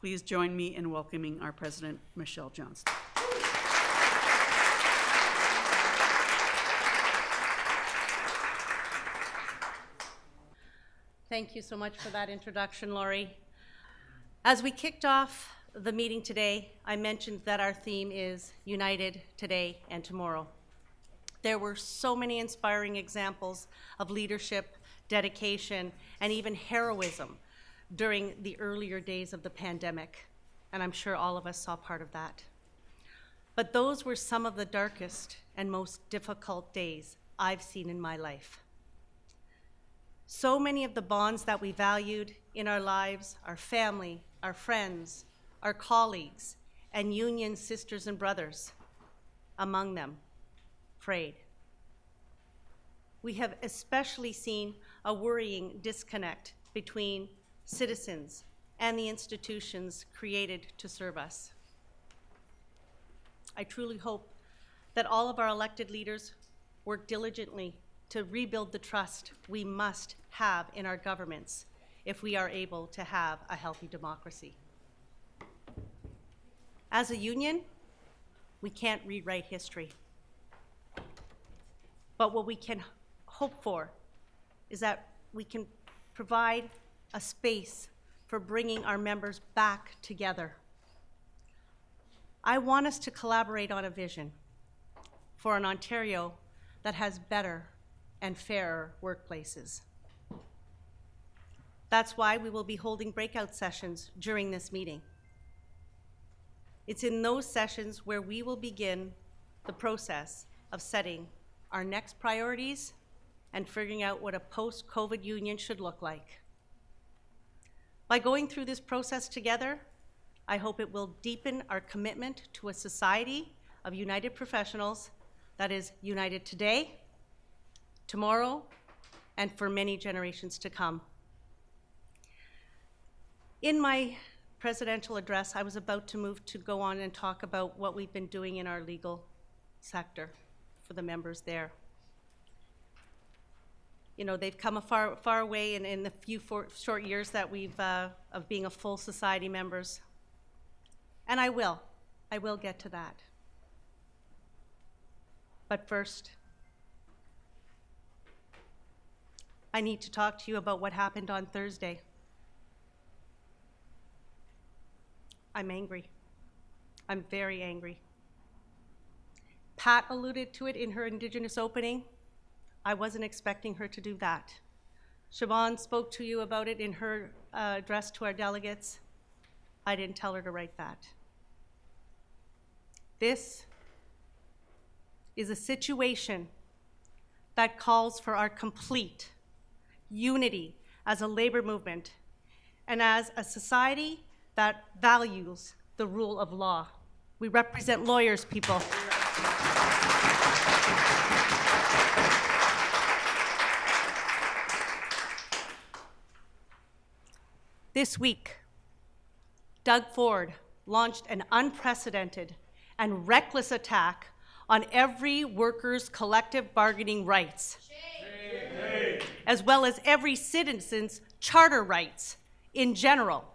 please join me in welcoming our President, Michelle Johnston. Thank you so much for that introduction, Laurie. As we kicked off the meeting today, I mentioned that our theme is United Today and Tomorrow. There were so many inspiring examples of leadership, dedication, and even heroism during the earlier days of the pandemic, and I'm sure all of us saw part of that. But those were some of the darkest and most difficult days I've seen in my life. So many of the bonds that we valued in our lives, our family, our friends, our colleagues, and union sisters and brothers, among them, frayed. We have especially seen a worrying disconnect between citizens and the institutions created to serve us. I truly hope that all of our elected leaders work diligently to rebuild the trust we must have in our governments if we are able to have a healthy democracy. As a union, we can't rewrite history. But what we can hope for is that we can provide a space for bringing our members back together. I want us to collaborate on a vision for an Ontario that has better and fairer workplaces. That's why we will be holding breakout sessions during this meeting. It's in those sessions where we will begin the process of setting our next priorities and figuring out what a post-COVID union should look like. By going through this process together, I hope it will deepen our commitment to a society of united professionals that is united today, tomorrow, and for many generations to come. In my presidential address, I was about to go on and talk about what we've been doing in our legal sector for the members there. You know, they've come a far way in the few short years that we've, of being a full society members. And I will get to that. But first, I need to talk to you about what happened on Thursday. I'm angry. I'm very angry. Pat alluded to it in her Indigenous opening. I wasn't expecting her to do that. Siobhan spoke to you about it in her address to our delegates. I didn't tell her to write that. This is a situation that calls for our complete unity as a labor movement and as a society that values the rule of law. We represent lawyers, people. This week, Doug Ford launched an unprecedented and reckless attack on every worker's collective bargaining rights, as well as every citizen's charter rights in general.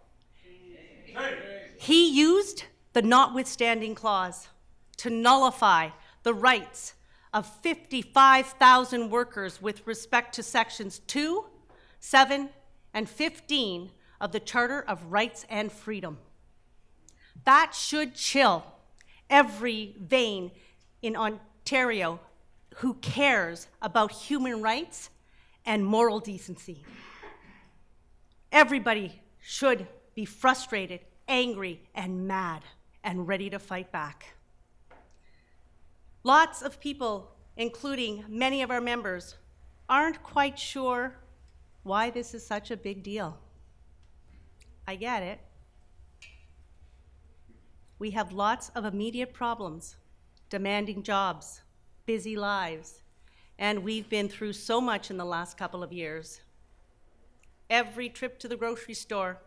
He used the Notwithstanding Clause to nullify the rights of 55,000 workers with respect to Sections 2, 7, and 15 of the Charter of Rights and Freedom. That should chill every vein in Ontario who cares about human rights and moral decency. Everybody should be frustrated, angry, and mad, and ready to fight back. Lots of people, including many of our members, aren't quite sure why this is such a big deal. I get it. We have lots of immediate problems, demanding jobs, busy lives, and we've been through so much in the last couple of years. Every trip to the grocery store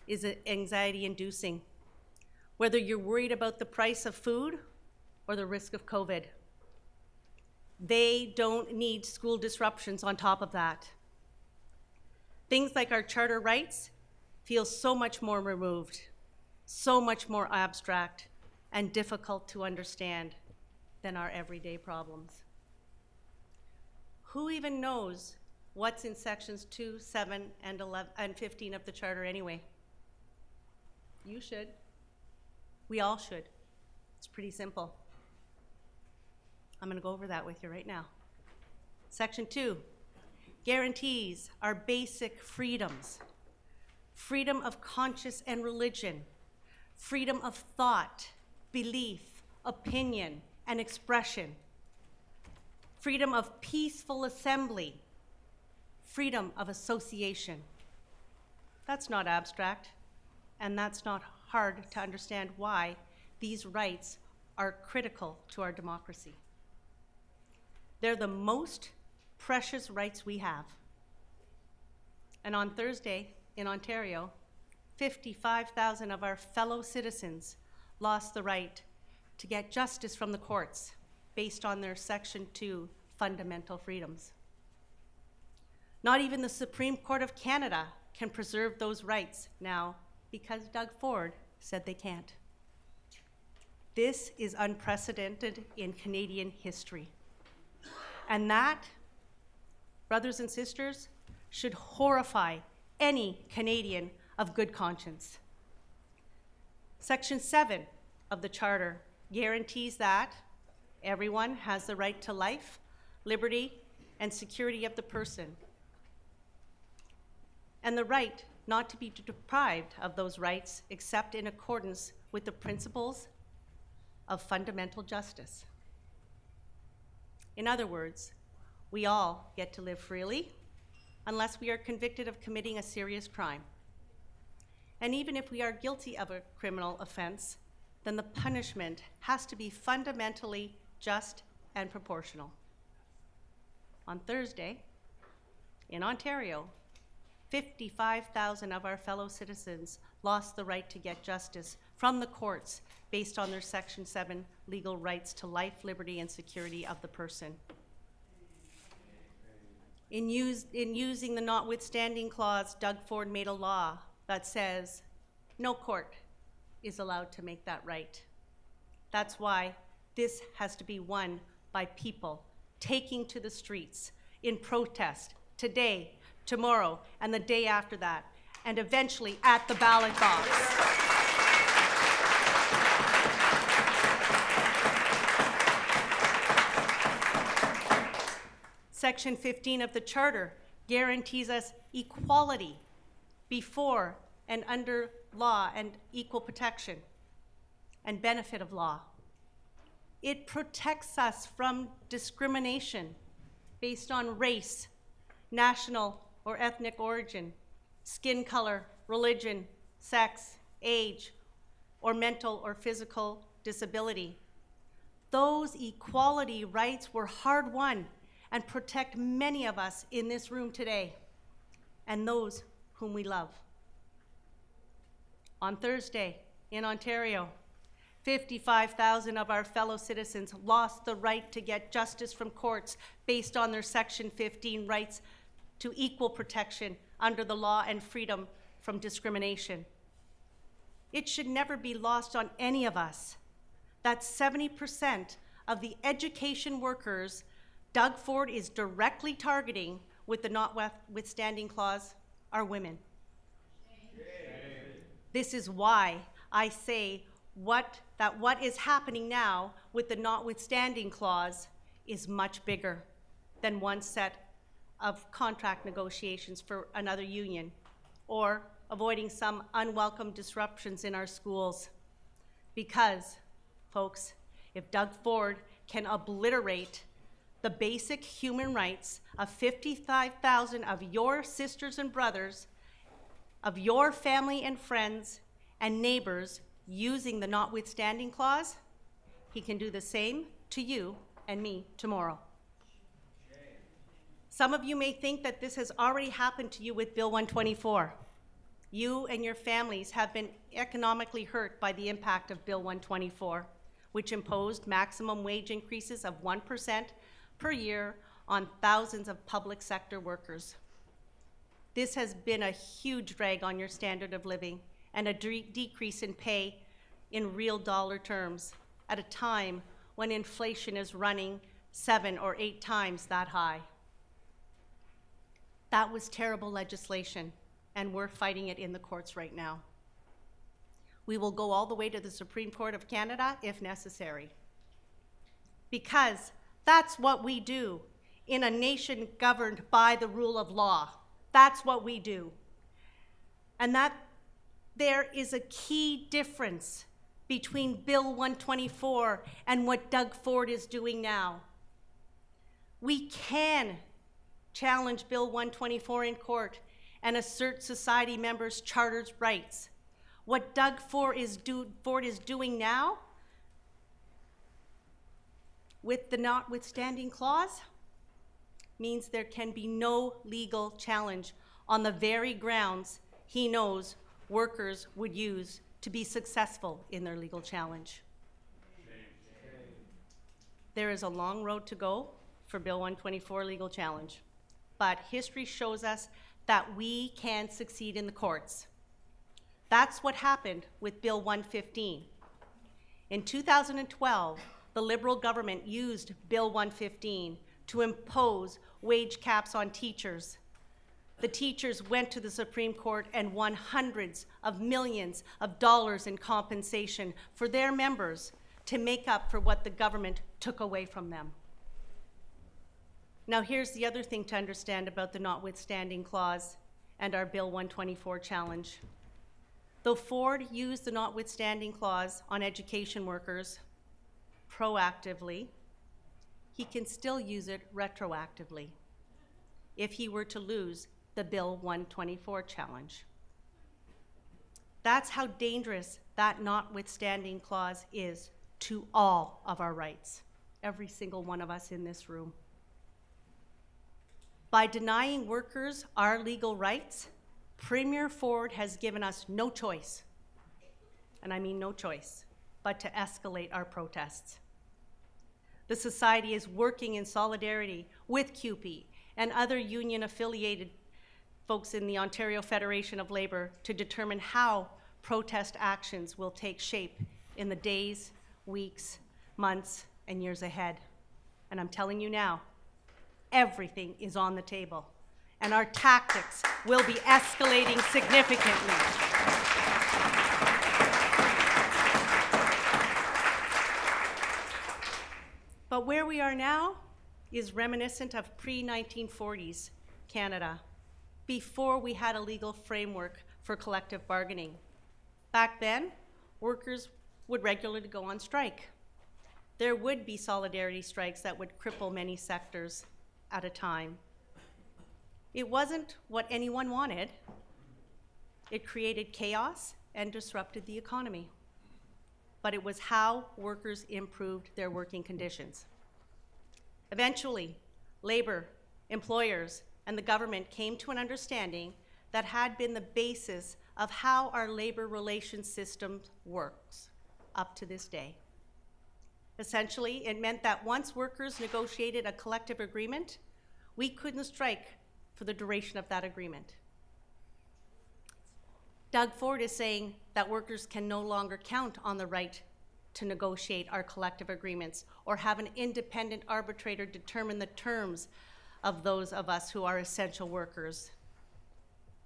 is anxiety-inducing, whether you're worried about the price of food or the risk of COVID. They don't need school disruptions on top of that. Things like our charter rights feels so much more removed, so much more abstract, and difficult to understand than our everyday problems. Who even knows what's in sections 2, 7, and 11, and 15 of the Charter anyway? You should. We all should. It's pretty simple. I'm going to go over that with you right now. Section 2 guarantees our basic freedoms: freedom of conscience and religion, freedom of thought, belief, opinion, and expression, freedom of peaceful assembly, freedom of association. That's not abstract, and that's not hard to understand why these rights are critical to our democracy. They're the most precious rights we have. And on Thursday in Ontario, 55,000 of our fellow citizens lost the right to get justice from the courts based on their Section 2 fundamental freedoms. Not even the Supreme Court of Canada can preserve those rights now because Doug Ford said they can't. This is unprecedented in Canadian history. And that, brothers and sisters, should horrify any Canadian of good conscience. Section 7 of the Charter guarantees that everyone has the right to life, liberty, and security of the person, and the right not to be deprived of those rights except in accordance with the principles of fundamental justice. In other words, we all get to live freely unless we are convicted of committing a serious crime. And even if we are guilty of a criminal offense, then the punishment has to be fundamentally just and proportional. On Thursday, in Ontario, 55,000 of our fellow citizens lost the right to get justice from the courts based on their Section 7 legal rights to life, liberty, and security of the person. In using the Notwithstanding Clause, Doug Ford made a law that says no court is allowed to make that right. That's why this has to be won by people taking to the streets in protest today, tomorrow, and the day after that, and eventually at the ballot box. Section 15 of the Charter guarantees us equality before and under law and equal protection and benefit of law. It protects us from discrimination based on race, national or ethnic origin, skin color, religion, sex, age, or mental or physical disability. Those equality rights were hard won and protect many of us in this room today and those whom we love. On Thursday in Ontario, 55,000 of our fellow citizens lost the right to get justice from courts based on their Section 15 rights to equal protection under the law and freedom from discrimination. It should never be lost on any of us that 70% of the education workers Doug Ford is directly targeting with the Notwithstanding Clause are women. This is why I say what is happening now with the Notwithstanding Clause is much bigger than one set of contract negotiations for another union or avoiding some unwelcome disruptions in our schools. Because, folks, if Doug Ford can obliterate the basic human rights of 55,000 of your sisters and brothers, of your family and friends and neighbors using the Notwithstanding Clause, he can do the same to you and me tomorrow. Some of you may think that this has already happened to you with Bill 124. You and your families have been economically hurt by the impact of Bill 124, which imposed maximum wage increases of 1% per year on thousands of public sector workers. this has been a huge drag on your standard of living and a decrease in pay in real dollar terms at a time when inflation is running 7 or 8 times that high. That was terrible legislation, and we're fighting it in the courts right now. We will go all the way to the Supreme Court of Canada if necessary, because that's what we do in a nation governed by the rule of law. That's what we do. And that there is a key difference between Bill 124 and what Doug Ford is doing now. We can challenge Bill 124 in court and assert society members' charter's rights. What Doug Ford is doing now with the Notwithstanding Clause means there can be no legal challenge on the very grounds he knows workers would use to be successful in their legal challenge. There is a long road to go for Bill 124 legal challenge, but history shows us that we can succeed in the courts. That's what happened with Bill 115. In 2012, the Liberal government used Bill 115 to impose wage caps on teachers. The teachers went to the Supreme Court and won hundreds of millions of dollars in compensation for their members to make up for what the government took away from them. Now, here's the other thing to understand about the Notwithstanding Clause and our Bill 124 challenge. Though Ford used the Notwithstanding Clause on education workers proactively, he can still use it retroactively if he were to lose the Bill 124 challenge. That's how dangerous that Notwithstanding Clause is to all of our rights, every single one of us in this room. By denying workers our legal rights, Premier Ford has given us no choice, and I mean no choice, but to escalate our protests. The society is working in solidarity with CUPE and other union-affiliated folks in the Ontario Federation of Labour to determine how protest actions will take shape in the days, weeks, months, and years ahead. And I'm telling you now, everything is on the table, and our tactics will be escalating significantly. But where we are now is reminiscent of pre-1940s Canada, before we had a legal framework for collective bargaining. Back then, workers would regularly go on strike. There would be solidarity strikes that would cripple many sectors at a time. It wasn't what anyone wanted. It created chaos and disrupted the economy. But it was how workers improved their working conditions. Eventually, labor, employers, and the government came to an understanding that had been the basis of how our labor relations system works up to this day. Essentially, it meant that once workers negotiated a collective agreement, we couldn't strike for the duration of that agreement. Doug Ford is saying that workers can no longer count on the right to negotiate our collective agreements or have an independent arbitrator determine the terms of those of us who are essential workers.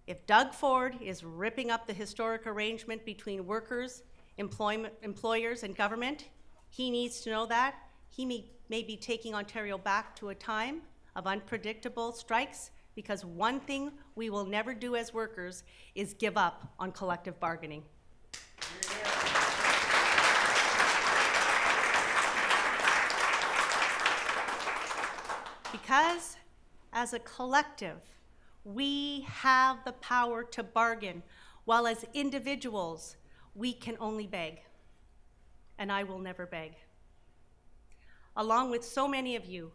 If Doug Ford is ripping up the historic arrangement between workers, employers, and government, he needs to know that he may be taking Ontario back to a time of unpredictable strikes, because one thing we will never do as workers is give up on collective bargaining. Because as a collective, we have the power to bargain, while as individuals, we can only beg. And I will never beg. Along with so many of you,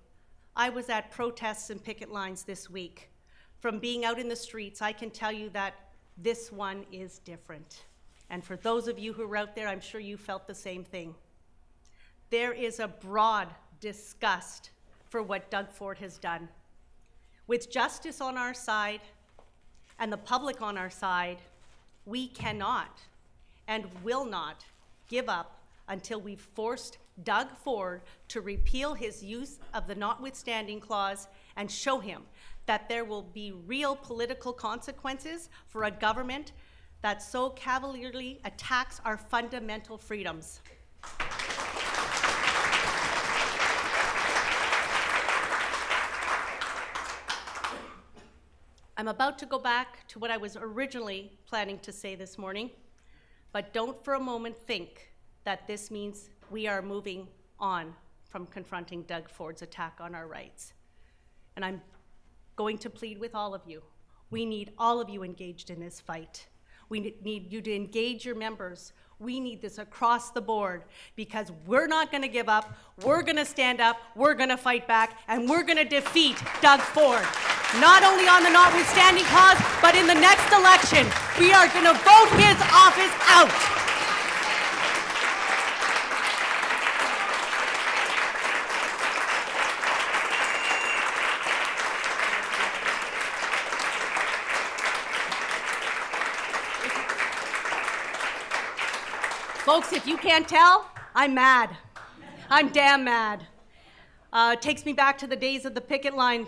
I was at protests and picket lines this week. From being out in the streets, I can tell you that this one is different. And for those of you who were out there, I'm sure you felt the same thing. There is a broad disgust for what Doug Ford has done. With justice on our side and the public on our side, we cannot and will not give up until we've forced Doug Ford to repeal his use of the Notwithstanding Clause and show him that there will be real political consequences for a government that so cavalierly attacks our fundamental freedoms. I'm about to go back to what I was originally planning to say this morning, but don't for a moment think that this means we are moving on from confronting Doug Ford's attack on our rights. And I'm going to plead with all of you. We need all of you engaged in this fight. We need you to engage your members. We need this across the board because we're not going to give up. We're going to stand up. We're going to fight back, and we're going to defeat Doug Ford. Not only on the Notwithstanding Clause, but in the next election. We are going to vote his office out. Folks, if you can't tell, I'm mad. I'm damn mad. It takes me back to the days of the picket line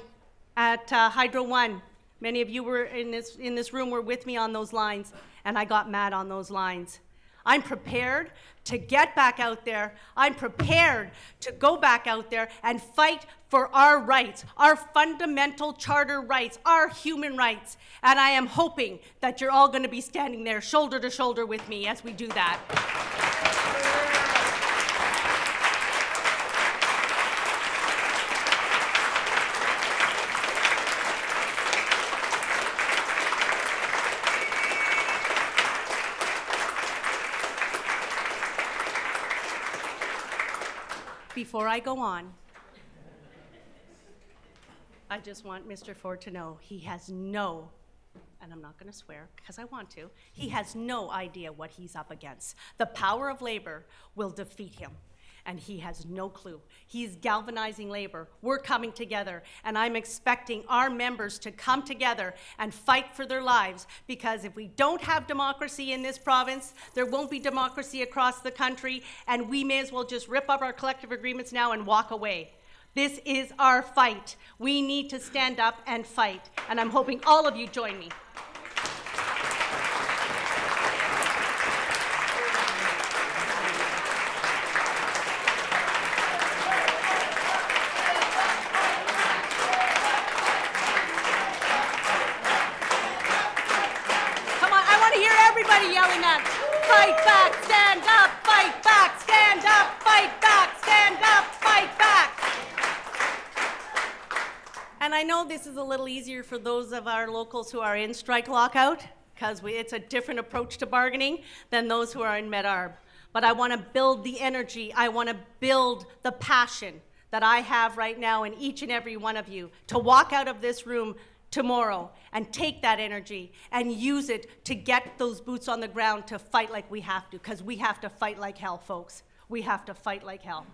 at Hydro One. Many of you were in this room were with me on those lines, and I got mad on those lines. I'm prepared to get back out there. I'm prepared to go back out there and fight for our rights, our fundamental charter rights, our human rights. And I am hoping that you're all going to be standing there shoulder to shoulder with me as we do that. Before I go on, I just want Mr. Ford to know he has no, and I'm not going to swear because I want to, he has no idea what he's up against. The power of labor will defeat him, and he has no clue. He's galvanizing labor. We're coming together, and I'm expecting our members to come together and fight for their lives, because if we don't have democracy in this province, there won't be democracy across the country, and we may as well just rip up our collective agreements now and walk away. This is our fight. We need to stand up and fight, and I'm hoping all of you join me. Everybody yelling at, fight back, stand up, fight back, stand up, fight back, stand up, fight back. And I know this is a little easier for those of our locals who are in strike lockout, because it's a different approach to bargaining than those who are in Med-Arb. But I want to build the energy, I want to build the passion that I have right now in each and every one of you to walk out of this room tomorrow and take that energy and use it to get those boots on the ground to fight like we have to, because we have to fight like hell, folks. We have to fight like hell.